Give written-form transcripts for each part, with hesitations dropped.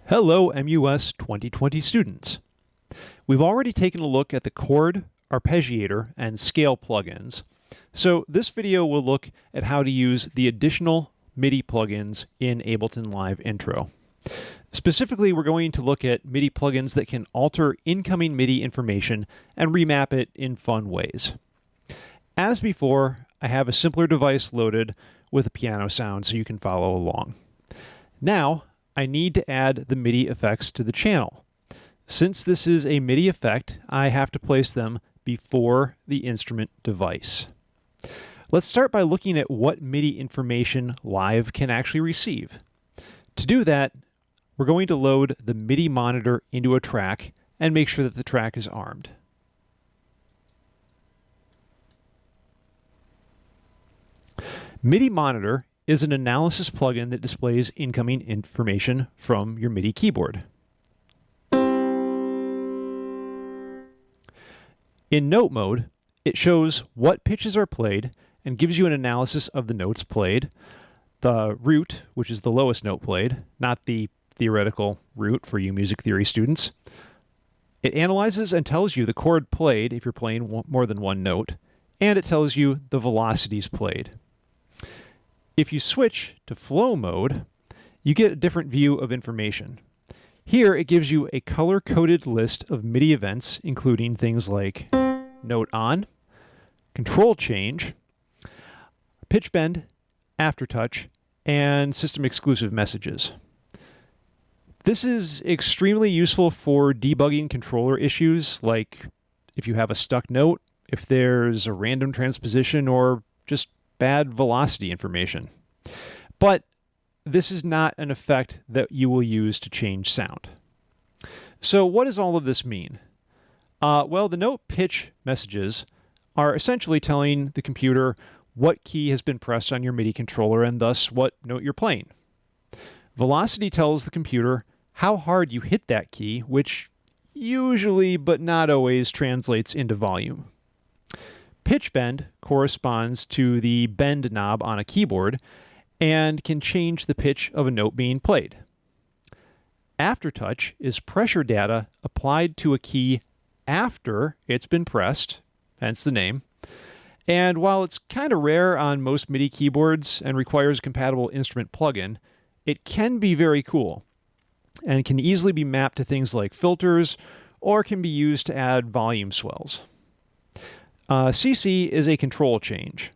Hello MUS 2020 students. We've already taken a look at the chord, arpeggiator, and scale plugins. So this video will look at how to use the additional MIDI plugins in Ableton Live Intro. Specifically, we're going to look at MIDI plugins that can alter incoming MIDI information and remap it in fun ways. As before, I have a simpler device loaded with a piano sound so you can follow along. Now, I need to add the MIDI effects to the channel. Since this is a MIDI effect, I have to place them before the instrument device. Let's start by looking at what MIDI information Live can actually receive. To do that, we're going to load the MIDI monitor into a track and make sure that the track is armed. MIDI Monitor is an analysis plugin that displays incoming information from your MIDI keyboard. In note mode, it shows what pitches are played and gives you an analysis of the notes played, the root, which is the lowest note played, not the theoretical root for you music theory students. It analyzes and tells you the chord played if you're playing more than one note, and it tells you the velocities played. If you switch to flow mode, you get a different view of information. Here, it gives you a color-coded list of MIDI events, including things like note on, control change, pitch bend, aftertouch, and system-exclusive messages. This is extremely useful for debugging controller issues, like if you have a stuck note, if there's a random transposition, or just bad velocity information. But this is not an effect that you will use to change sound. So what does all of this mean? Well, the note pitch messages are essentially telling the computer what key has been pressed on your MIDI controller and thus what note you're playing. Velocity tells the computer how hard you hit that key, which usually but not always translates into volume. Pitch bend corresponds to the bend knob on a keyboard and can change the pitch of a note being played. Aftertouch is pressure data applied to a key after it's been pressed, hence the name. And while it's kind of rare on most MIDI keyboards and requires a compatible instrument plugin, it can be very cool and can easily be mapped to things like filters or can be used to add volume swells. CC is a control change.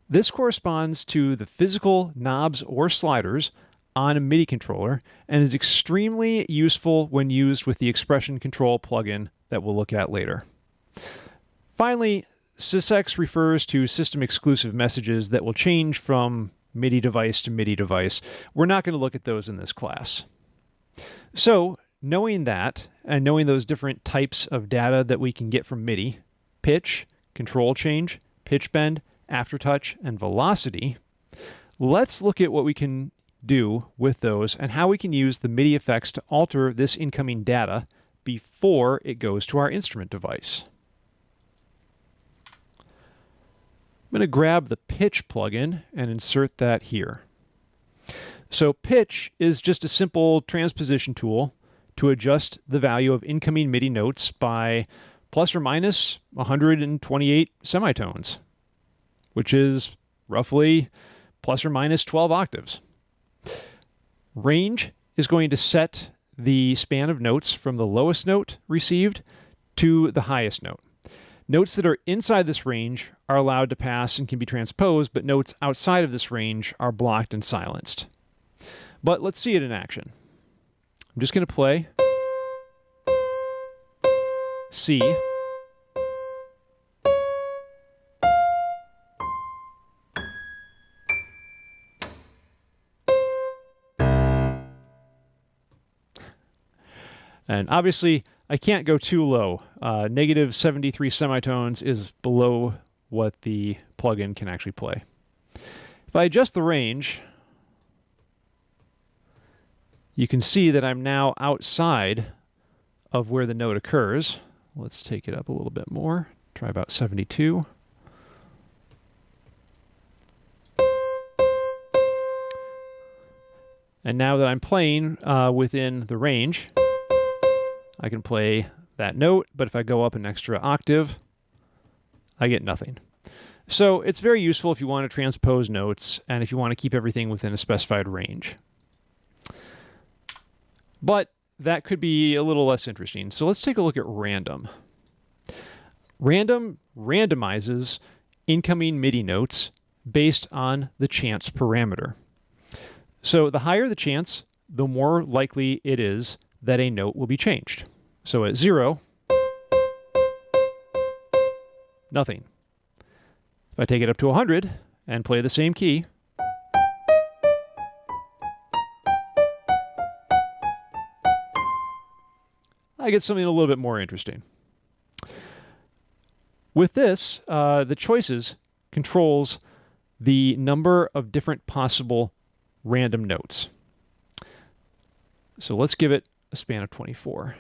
This corresponds to the physical knobs or sliders on a MIDI controller and is extremely useful when used with the expression control plugin that we'll look at later. Finally, SysX refers to system-exclusive messages that will change from MIDI device to MIDI device. We're not going to look at those in this class. So, knowing that, and knowing those different types of data that we can get from MIDI, pitch, control change, pitch bend, aftertouch, and velocity, let's look at what we can do with those and how we can use the MIDI effects to alter this incoming data before it goes to our instrument device. I'm going to grab the pitch plugin and insert that here. So pitch is just a simple transposition tool to adjust the value of incoming MIDI notes by plus or minus 128 semitones, which is roughly plus or minus 12 octaves. Range is going to set the span of notes from the lowest note received to the highest note. Notes that are inside this range are allowed to pass and can be transposed, but notes outside of this range are blocked and silenced. But let's see it in action. I'm just going to play C, and obviously I can't go too low. Negative 73 semitones is below what the plugin can actually play. If I adjust the range, you can see that I'm now outside of where the note occurs. Let's take it up a little bit more. Try about 72. And now that I'm playing within the range, I can play that note, but if I go up an extra octave, I get nothing. So it's very useful if you want to transpose notes and if you want to keep everything within a specified range. But that could be a little less interesting. So let's take a look at random. Random randomizes incoming MIDI notes based on the chance parameter. So the higher the chance, the more likely it is that a note will be changed. So at 0, nothing. If I take it up to 100 and play the same key, I get something a little bit more interesting. With this, the choices controls the number of different possible random notes. So let's give it a span of 24.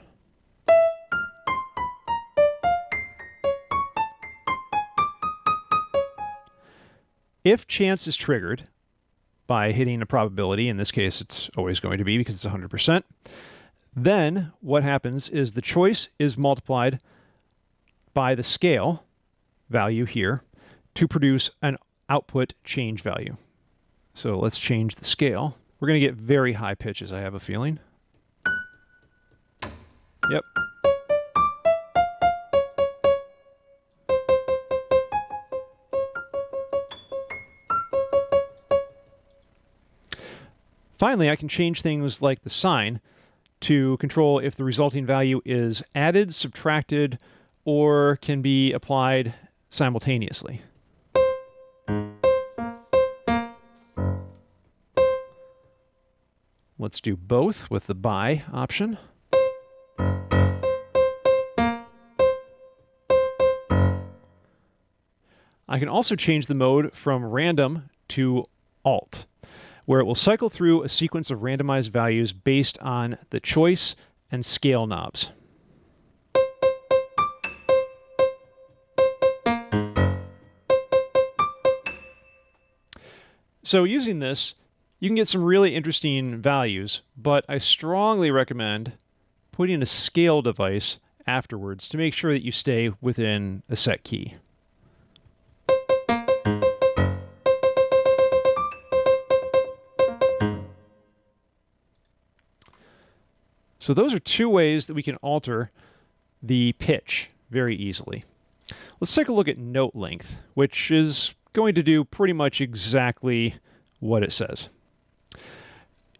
If chance is triggered by hitting a probability, in this case it's always going to be because it's 100%, then what happens is the choice is multiplied by the scale value here to produce an output change value. So let's change the scale. We're going to get very high pitches, I have a feeling. Yep. Finally, I can change things like the sign to control if the resulting value is added, subtracted, or can be applied simultaneously. Let's do both with the by option. I can also change the mode from random to alt, where it will cycle through a sequence of randomized values based on the choice and scale knobs. So using this, you can get some really interesting values, but I strongly recommend putting a scale device afterwards to make sure that you stay within a set key. So those are two ways that we can alter the pitch very easily. Let's take a look at note length, which is going to do pretty much exactly what it says.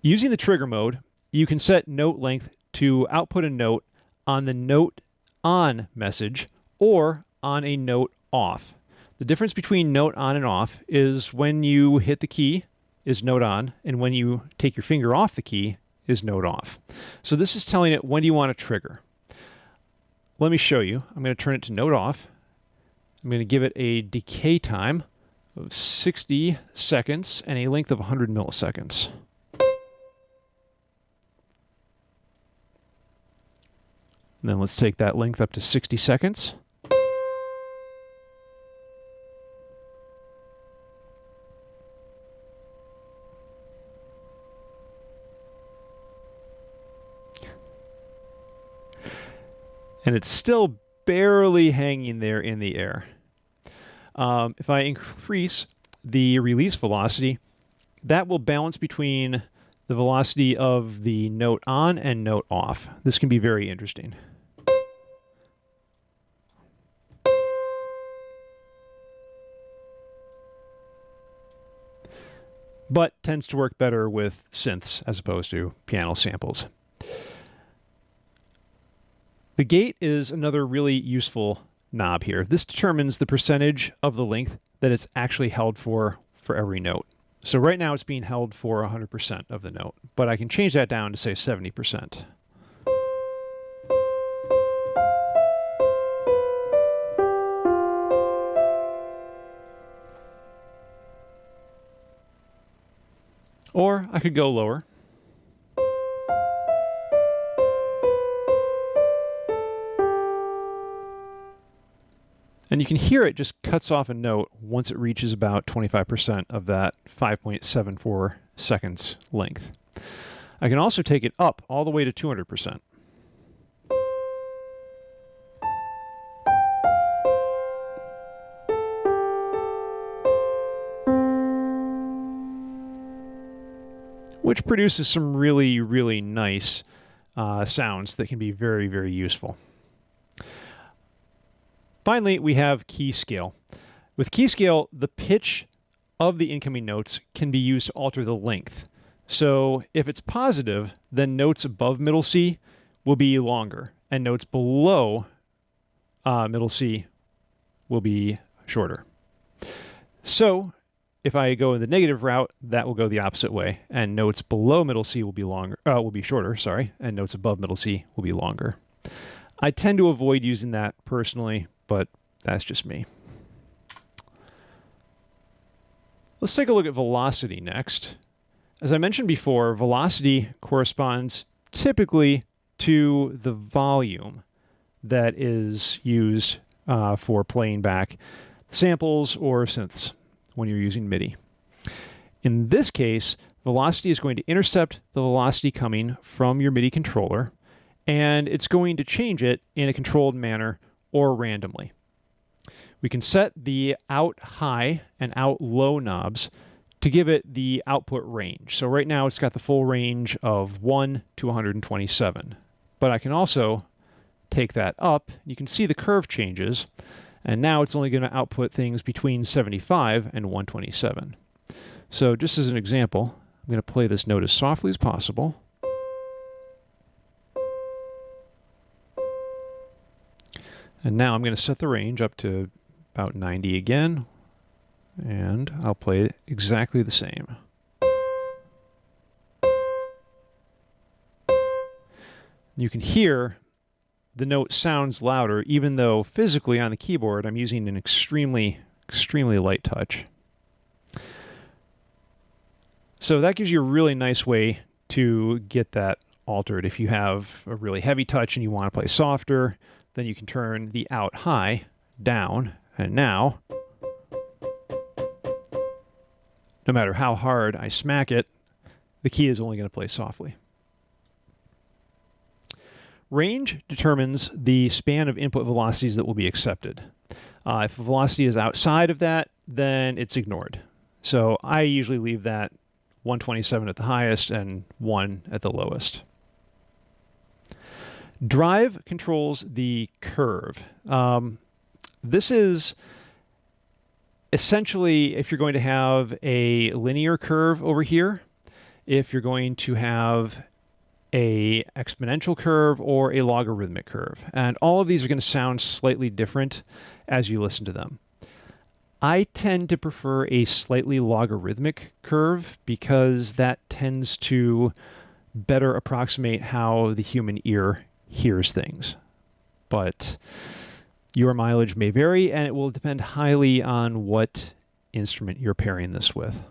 Using the trigger mode, you can set note length to output a note on the note on message or on a note off. The difference between note on and off is when you hit the key is note on, and when you take your finger off the key is note off. So this is telling it when do you want to trigger. Let me show you. I'm going to turn it to note off. I'm going to give it a decay time of 60 seconds and a length of 100 milliseconds. And then let's take that length up to 60 seconds. And it's still barely hanging there in the air. If I increase the release velocity, that will balance between the velocity of the note on and note off. This can be very interesting. But tends to work better with synths as opposed to piano samples. The gate is another really useful knob here. This determines the percentage of the length that it's actually held for every note. So right now it's being held for 100% of the note, but I can change that down to say 70%. Or I could go lower. And you you can hear it just cuts off a note once it reaches about 25% of that 5.74 seconds length. I can also take it up all the way to 200%. Which produces some really, really nice sounds that can be very, very useful. Finally, we have key scale. With key scale, the pitch of the incoming notes can be used to alter the length. So if it's positive, then notes above middle C will be longer, and notes below middle C will be shorter. So if I go in the negative route, that will go the opposite way, and notes below middle C will be shorter, sorry, and notes above middle C will be longer. I tend to avoid using that personally, but that's just me. Let's take a look at velocity next. As I mentioned before, velocity corresponds typically to the volume that is used for playing back samples or synths when you're using MIDI. In this case, velocity is going to intercept the velocity coming from your MIDI controller, and it's going to change it in a controlled manner or randomly. We can set the out high and out low knobs to give it the output range. So right now it's got the full range of 1 to 127. But I can also take that up. You can see the curve changes, and now it's only going to output things between 75 and 127. So just as an example, I'm going to play this note as softly as possible. And now I'm going to set the range up to about 90 again, and I'll play it exactly the same. You can hear the note sounds louder, even though physically on the keyboard I'm using an extremely light touch. So that gives you a really nice way to get that altered. If you have a really heavy touch and you want to play softer, then you can turn the out high down, and now, no matter how hard I smack it, the key is only going to play softly. Range determines the span of input velocities that will be accepted. If the velocity is outside of that, then it's ignored. So I usually leave that 127 at the highest and 1 at the lowest. Drive controls the curve. This is essentially if you're going to have a linear curve over here, if you're going to have a exponential curve or a logarithmic curve. And all of these are going to sound slightly different as you listen to them. I tend to prefer a slightly logarithmic curve because that tends to better approximate how the human ear hears things. But your mileage may vary, and it will depend highly on what instrument you're pairing this with.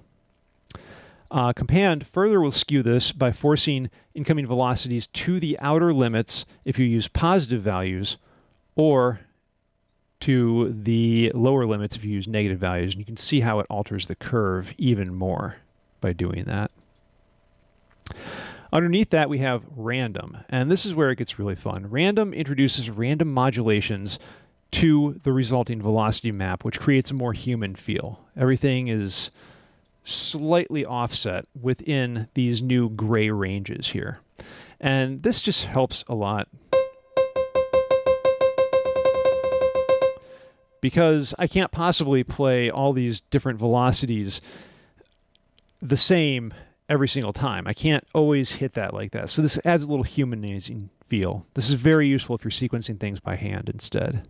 Compand further will skew this by forcing incoming velocities to the outer limits if you use positive values, or to the lower limits if you use negative values. And you can see how it alters the curve even more by doing that. Underneath that, we have random, and this is where it gets really fun. Random introduces random modulations to the resulting velocity map, which creates a more human feel. Everything is slightly offset within these new gray ranges here. And this just helps a lot, because I can't possibly play all these different velocities the same every single time. I can't always hit that like that. So this adds a little humanizing feel. This is very useful if you're sequencing things by hand instead.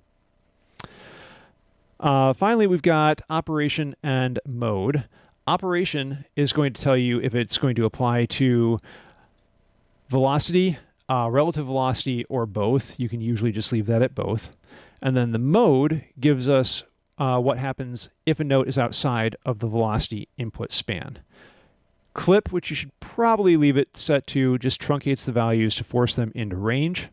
Finally, we've got operation and mode. Operation is going to tell you if it's going to apply to velocity, relative velocity, or both. You can usually just leave that at both. And then the mode gives us what happens if a note is outside of the velocity input span. Clip, which you should probably leave it set to, just truncates the values to force them into range.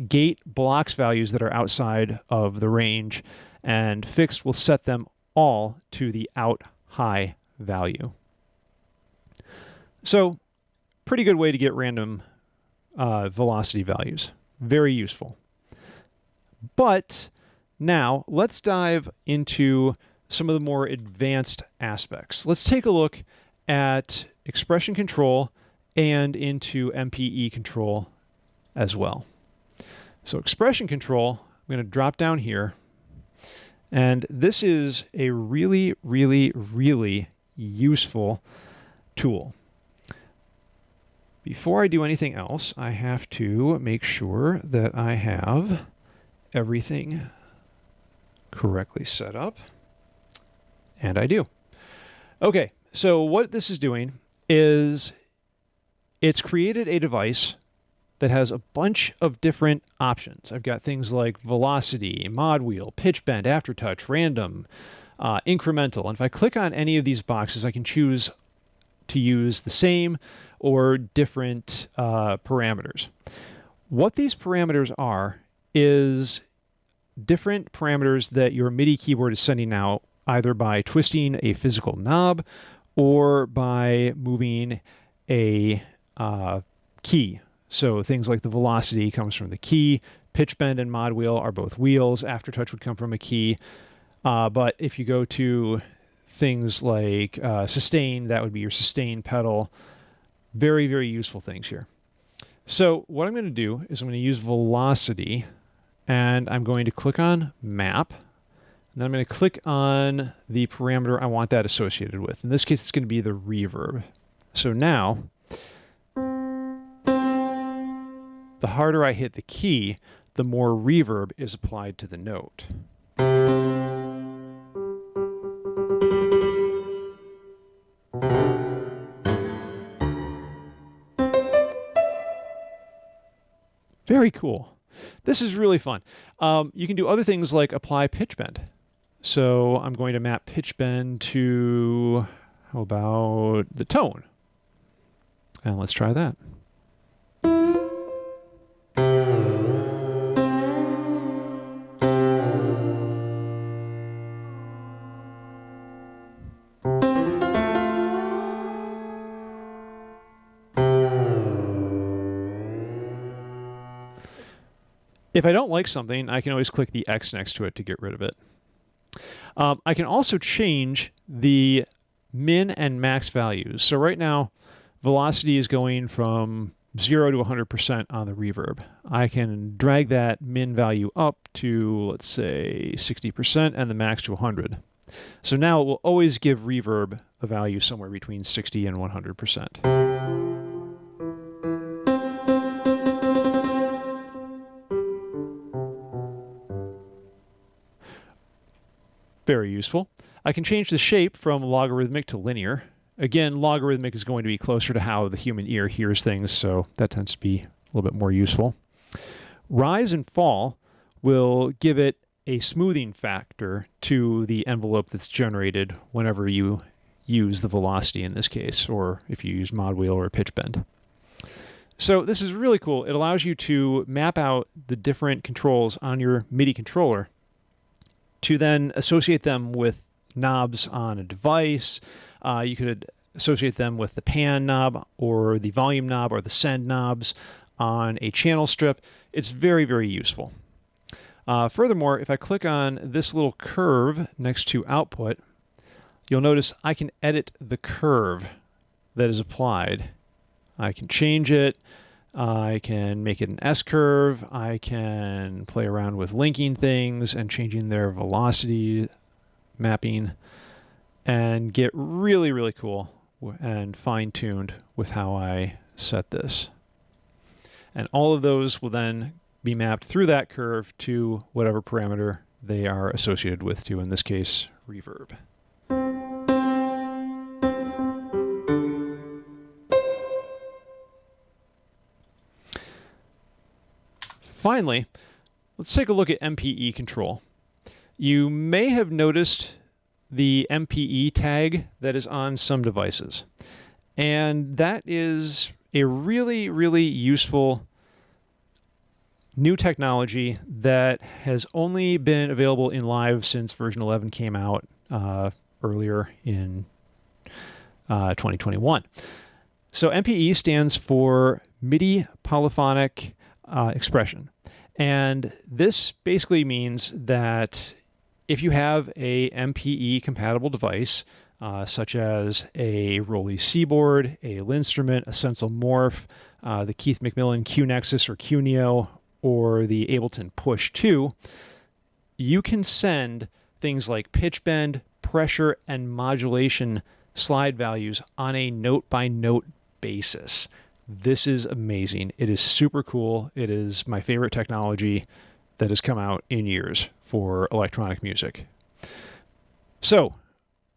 Gate blocks values that are outside of the range. and fixed will set them all to the out high value. So pretty good way to get random velocity values. Very useful. But now let's dive into some of the more advanced aspects. Let's take a look at expression control and into MPE control as well. So expression control, I'm going to drop down here. And this is a really, really, really useful tool. Before I do anything else, I have to make sure that I have everything correctly set up. And I do. Okay, so what this is doing is it's created a device that has a bunch of different options. I've got things like velocity, mod wheel, pitch bend, aftertouch, random, incremental. And if I click on any of these boxes, I can choose to use the same or different parameters. What these parameters are is different parameters that your MIDI keyboard is sending out either by twisting a physical knob or by moving a key. So things like the velocity comes from the key, pitch bend and mod wheel are both wheels, aftertouch would come from a key. But if you go to things like sustain, that would be your sustain pedal. Very, very useful things here. So what I'm going to do is I'm going to use velocity, and I'm going to click on map, and then I'm going to click on the parameter I want that associated with. In this case, it's going to be the reverb. So now, the harder I hit the key, the more reverb is applied to the note. Very cool. This is really fun. You can do other things like apply pitch bend. So I'm going to map pitch bend to, how about the tone? And let's try that. If I don't like something, I can always click the X next to it to get rid of it. I can also change the min and max values. So right now, velocity is going from 0 to 100% on the reverb. I can drag that min value up to, let's say, 60% and the max to 100. So now it will always give reverb a value somewhere between 60 and 100%. Very useful. I can change the shape from logarithmic to linear. Again, logarithmic is going to be closer to how the human ear hears things, so that tends to be a little bit more useful. Rise and fall will give it a smoothing factor to the envelope that's generated whenever you use the velocity in this case, or if you use mod wheel or pitch bend. So this is really cool. It allows you to map out the different controls on your MIDI controller to then associate them with knobs on a device. You could associate them with the pan knob or the volume knob or the send knobs on a channel strip. It's very, very useful. Furthermore, if I click on this little curve next to output, you'll notice I can edit the curve that is applied. I can change it. I can make it an S-curve. I can play around with linking things and changing their velocity mapping and get really, really cool and fine-tuned with how I set this. And all of those will then be mapped through that curve to whatever parameter they are associated with to, in this case, reverb. Finally, let's take a look at MPE Control. You may have noticed the MPE tag that is on some devices. And that is a really, really useful new technology that has only been available in live since version 11 came out earlier in 2021. So MPE stands for MIDI Polyphonic Expression. And this basically means that if you have a MPE compatible device, such as a Rolly Seaboard, a Linstrument, a Sensel Morph, the Keith McMillan Q-Nexus or Q-Neo, or the Ableton Push 2, you can send things like pitch bend, pressure, and modulation slide values on a note-by-note basis. This is amazing. It is super cool. It is my favorite technology that has come out in years for electronic music. So,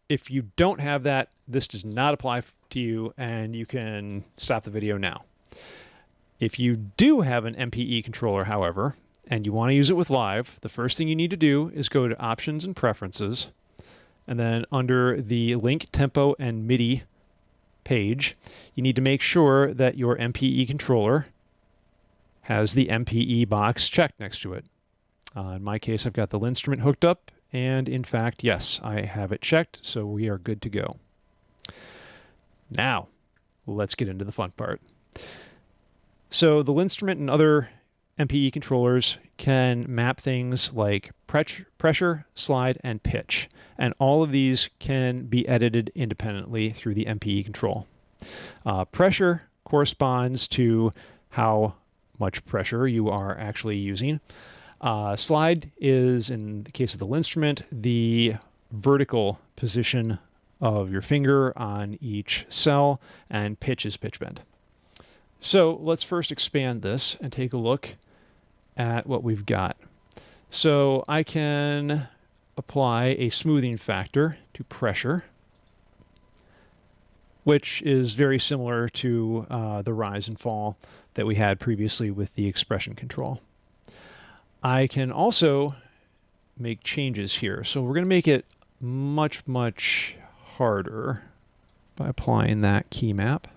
if you don't have that, this does not apply to you, and you can stop the video now. If you do have an MPE controller, however, and you want to use it with live, the first thing you need to do is go to Options and Preferences, and then under the Link, Tempo, and MIDI page, you need to make sure that your MPE controller has the MPE box checked next to it. In my case, I've got the Linstrument hooked up, and in fact, yes, I have it checked, so we are good to go. Now, let's get into the fun part. So the Linstrument and other MPE controllers can map things like pressure, slide, and pitch. And all of these can be edited independently through the MPE control. Pressure corresponds to how much pressure you are actually using. Slide is, in the case of the Linstrument, the vertical position of your finger on each cell, and pitch is pitch bend. So let's first expand this and take a look at what we've got. So I can apply a smoothing factor to pressure, which is very similar to the rise and fall that we had previously with the expression control. I can also make changes here. So we're going to make it much, much harder by applying that key map.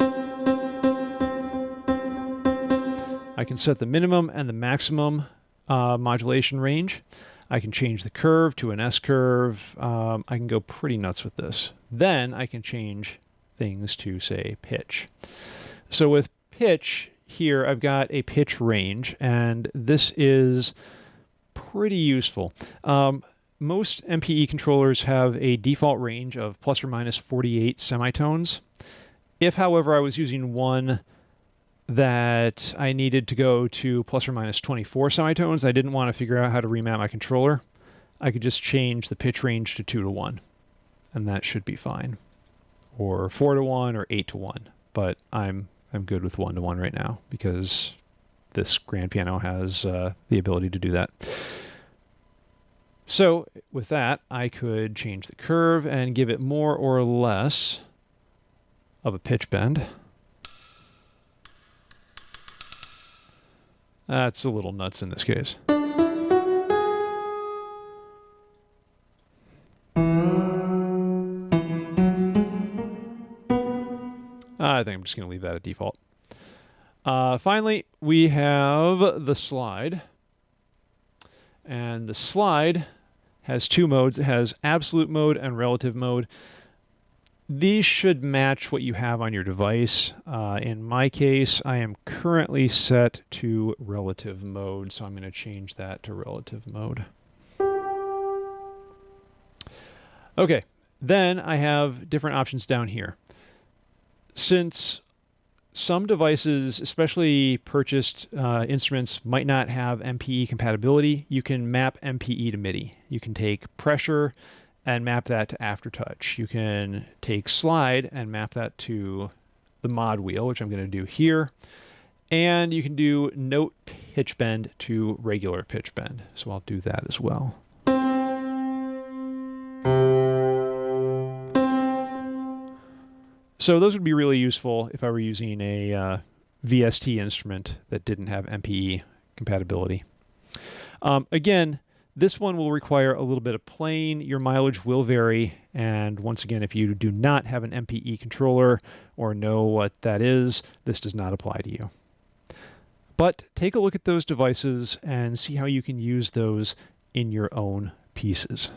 I can set the minimum and the maximum modulation range. I can change the curve to an S curve. I can go pretty nuts with this. Then I can change things to, say, pitch. So with pitch here, I've got a pitch range, and this is pretty useful. Most MPE controllers have a default range of plus or minus 48 semitones. If, however, I was using one that I needed to go to plus or minus 24 semitones, I didn't want to figure out how to remap my controller, I could just change the pitch range to 2 to 1, and that should be fine. Or 4 to 1 or 8 to 1, but I'm good with 1 to 1 right now because this grand piano has the ability to do that. So with that, I could change the curve and give it more or less of a pitch bend. That's a little nuts in this case. I think I'm just going to leave that at default. Finally, we have the slide. And the slide has two modes. It has absolute mode and relative mode. These should match what you have on your device. In my case, I am currently set to relative mode, so I'm going to change that to relative mode. Okay, then I have different options down here. Since some devices, especially purchased instruments, might not have MPE compatibility, you can map MPE to MIDI. You can take pressure and map that to aftertouch. You can take slide and map that to the mod wheel, which I'm going to do here. And you can do note pitch bend to regular pitch bend. So I'll do that as well. So those would be really useful if I were using a VST instrument that didn't have MPE compatibility. Again, this one will require a little bit of playing. Your mileage will vary. And once again, if you do not have an MPE controller or know what that is, this does not apply to you. But take a look at those devices and see how you can use those in your own pieces.